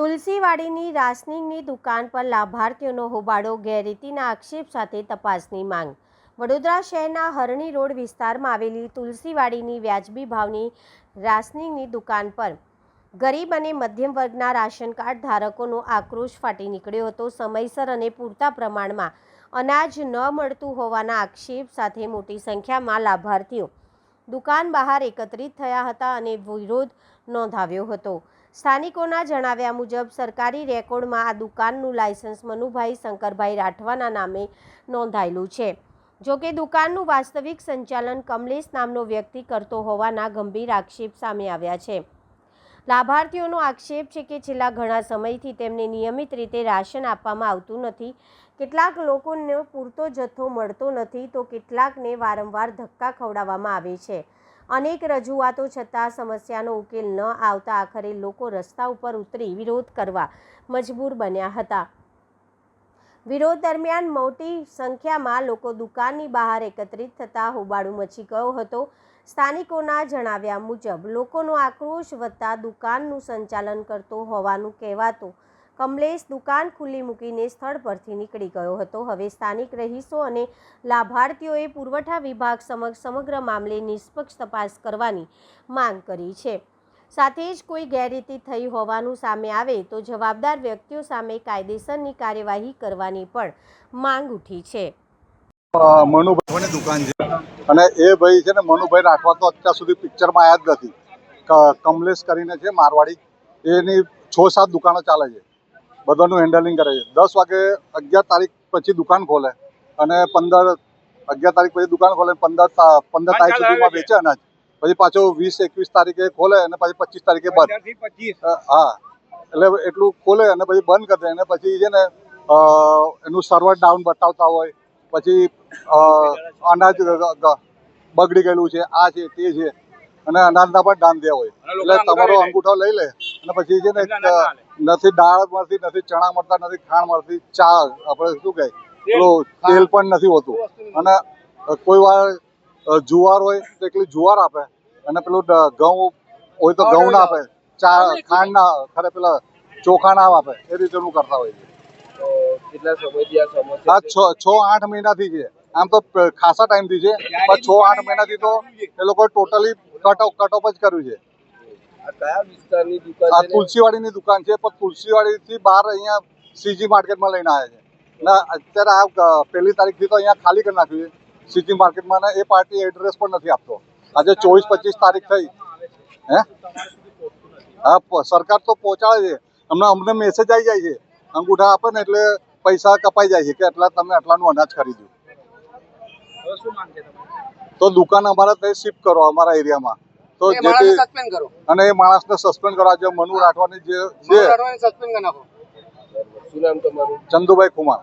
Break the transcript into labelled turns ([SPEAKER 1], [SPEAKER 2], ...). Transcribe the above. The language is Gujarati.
[SPEAKER 1] તુલસીવાડીની રાસનીની દુકાન પર લાભાર્થીઓનો હોબાળો, ગેરરીતિના આક્ષેપ સાથે તપાસની માંગ। વડોદરા શહેરના હરણી રોડ વિસ્તારમાં આવેલી તુલસીવાડીની વ્યાજબી ભાવની રાસનીની દુકાન પર ગરીબ અને મધ્યમ વર્ગના રાશન કાર્ડ ધારકોનો આક્રોશ ફાટી નીકળ્યો હતો। સમયસર અને પૂરતા પ્રમાણમાં અનાજ ન મળતું હોવાના આક્ષેપ સાથે મોટી સંખ્યામાં લાભાર્થીઓ દુકાન બહાર એકત્રિત થયા હતા અને વિરોધ નોંધાવ્યો હતો। સ્થાનિકોના જણાવ્યા મુજબ સરકારી રેકોર્ડમાં આ દુકાનનું લાયસન્સ મનુભાઈ શંકરભાઈ રાઠવાના નામે નોંધાયેલું છે। જો કે દુકાનનું વાસ્તવિક સંચાલન કમલેશ નામનો વ્યક્તિ કરતો હોવાના ગંભીર આક્ષેપ સામે આવ્યા છે। લાભાર્થીઓનો આક્ષેપ છે કે છેલ્લા ઘણા સમયથી તેમને નિયમિત રીતે રાશન આપવામાં આવતું નથી। કેટલાક લોકોને પૂરતો જથ્થો મળતો નથી તો કેટલાકને વારંવાર ધક્કા ખવડાવવામાં આવે છે। અનેક રજૂઆતો છતાં સમસ્યાનો ઉકેલ ન આવતા આખરે લોકો રસ્તા ઉપર ઉતરી વિરોધ કરવા મજબૂર બન્યા હતા। વિરોધ દરમિયાન મોટી સંખ્યામાં લોકો દુકાનની બહાર એકત્રિત થતા હોબાળો મચી ગયો હતો। સ્થાનિકોના જણાવ્યા મુજબ લોકોનો આક્રોશ વધતા દુકાનનું સંચાલન કરતો હોવાનું કહેવાતો કમલેશ દુકાન ખુલ્લી મૂકીને સ્થળ પરથી નીકળી ગયો હતો। હવે સ્થાનિક રહીશો અને લાભાર્થીઓએ પુરવઠા વિભાગ સમક્ષ સમગ્ર મામલે નિષ્પક્ષ તપાસ કરવાની માંગ કરી છે। સાથે જ કોઈ ગેરરીતિ થઈ હોવાનું સામે આવે તો જવાબદાર વ્યક્તિઓ સામે કાયદેસરની કાર્યવાહી કરવાની પણ માંગ ઉઠી છે।
[SPEAKER 2] મનુભાઈની દુકાન છે અને એ ભાઈ છે ને મનુભાઈ રાઠવા તો અત્યાર સુધી પિક્ચરમાં આવ્યા જ નથી। કમલેશ કરીને છે મારવાડી, એની 6-7 દુકાનો ચાલે છે, બધાનું હેન્ડલિંગ કરે છે। 10 વાગે 11 તારીખ પછી દુકાન ખોલે અને 11 તારીખ પછી દુકાન ખોલે 15 તારીખ સુધીમાં વેચે અનાજ, પછી પાછો 20-21 તારીખે ખોલે અને પછી 25 તારીખે બંધ। હા, એટલે એટલું ખોલે અને પછી બંધ કરી દે અને પછી છે ને એનું સર્વર ડાઉન બતાવતા હોય, પછી અનાજ બગડી ગયેલું છે, આ છે તે છે અને અનાજના પણ દામ દે હોય, એટલે તમારો અંગૂઠો લઈ લે અને પછી છે ને નથી દાળ મળતી, નથી ચણા મળતા, નથી ખાંડ મળતી, ચા આપણે શું કહે પેલું તેલ પણ નથી હોતું અને કોઈ વાર જુવાર હોય તો એકલી જુવાર આપે અને પેલું ઘઉં હોય તો ઘઉં ના આપે, ચા ખાંડ ના ખરે પેલા ચોખા ના આપે, એ રીતેનું કરતા હોય છે।
[SPEAKER 3] કેટલા સમયથી આ સમસ્યા?
[SPEAKER 2] આ 6-8 મહિનાથી છે, આમ તો ખાસા ટાઈમથી છે પણ 6-8 મહિનાથી તો એ લોકો ટોટલી કટ ઓફ જ કર્યું છે।
[SPEAKER 3] કયા વિસ્તારની દુકાન
[SPEAKER 2] આ
[SPEAKER 3] છે?
[SPEAKER 2] તુલસીવાડીની દુકાન છે, પણ તુલસીવાડીથી બહાર અહીંયા સીજી માર્કેટમાં લઈને આવ્યા છે ને અત્યારે આ 1લી તારીખથી તો અહીંયા ખાલી કરી નાખ્યું છે સીજી માર્કેટમાં ને એ પાર્ટી એડ્રેસ પણ નથી આપતો। આજે 24-25 તારીખ થઈ, હે હા સરકાર તો પહોંચાડે છે, અમને મેસેજ આવી જાય છે, અંગૂઠા આપે ને એટલે પૈસા કપાઈ જાય છે કે એટલા તમે આટલાનું અનાજ ખરીદ્યું, તો દુકાન અમારે ત્યાં શિફ્ટ કરો અમારા એરિયામાં, તો જેથી અને એ માણસને સસ્પેન્ડ કરવા જોઈએ। મનુ રાઠવાની જે છે,
[SPEAKER 3] શું નામ તમારું?
[SPEAKER 2] ચંદુભાઈ કુમાર।